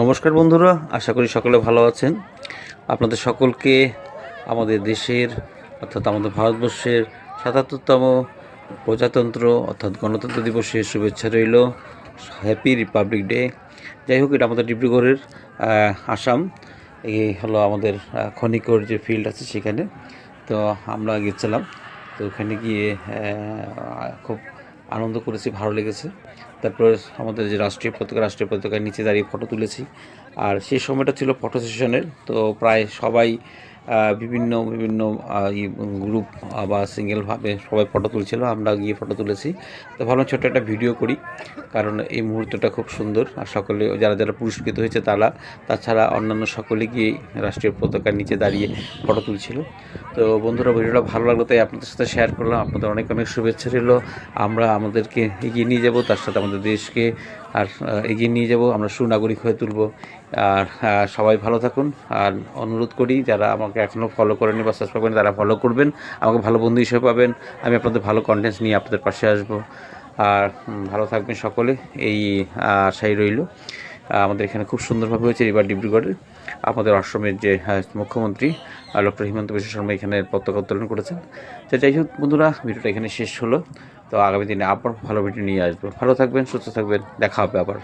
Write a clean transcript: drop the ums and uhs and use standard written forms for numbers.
নমস্কার বন্ধুরা, আশা করি সকলে ভালো আছেন। আপনাদের সকলকে আমাদের দেশের অর্থাৎ আমাদের ভারতবর্ষের ৭৭তম প্রজাতন্ত্র অর্থাৎ গণতন্ত্র দিবসের শুভেচ্ছা রইল। Happy Republic day. যাই হোক, এটা আমাদের ডিব্রুগড়ের আসাম। এই হলো আমাদের খনিকর যে ফিল্ড আছে সেখানে। তো আমরা গেছিলাম, তো ওখানে গিয়ে খুব আনন্দ করেছি, ভালো লেগেছে। তারপর আমাদের যে রাষ্ট্রীয় পতাকার নিচে দাঁড়িয়ে ফটো তুলেছি। আর সেই সময়টা ছিল ফটো সেশনের, তো প্রায় সবাই বিভিন্ন বিভিন্ন গ্রুপ বা সিঙ্গেলভাবে সবাই ফটো তুলছিল, আমরা গিয়ে ফটো তুলেছি। তো ভাবলাম ছোট্ট একটা ভিডিও করি, কারণ এই মুহূর্তটা খুব সুন্দর। আর সকলে যারা যারা পুরস্কৃত হয়েছে তাছাড়া অন্যান্য সকলে গিয়ে রাষ্ট্রীয় পতাকার নিচে দাঁড়িয়ে ফটো তুলছিল। তো বন্ধুরা, ভিডিওটা ভালো লাগলো তাই আপনাদের সাথে শেয়ার করলাম। আপনাদের অনেক অনেক শুভেচ্ছা রইল। আমরা আমাদেরকে এগিয়ে নিয়ে যাব, তার সাথে আমাদের দেশকে আর এগিয়ে নিয়ে যাব, আমরা সুনাগরিক হয়ে তুলব। আর সবাই ভালো থাকুন। আর অনুরোধ করি, যারা আমাকে এখনও ফলো করেনি বা সাবস্ক্রাইব করেন তারা ফলো করবেন, আমাকে ভালো বন্ধু হিসেবে পাবেন। আমি আপনাদের ভালো কন্টেন্টস নিয়ে আপনাদের পাশে আসব। আর ভালো থাকবেন সকলে, এই আশাই রইল। আমাদের এখানে খুব সুন্দরভাবে হয়েছে এবার ডিব্রুগড়ে। আমাদের অসমের যে মুখ্যমন্ত্রী ডক্টর হিমন্ত বিশ্ব শর্মা এখানে পতাকা উত্তোলন করেছেন। তো যাই হোক বন্ধুরা, ভিডিওটা এখানে শেষ হলো। তো আগামী দিনে আবার ভালো ভিডিও নিয়ে আসবো। ভালো থাকবেন, সুস্থ থাকবেন, দেখা হবে আবার।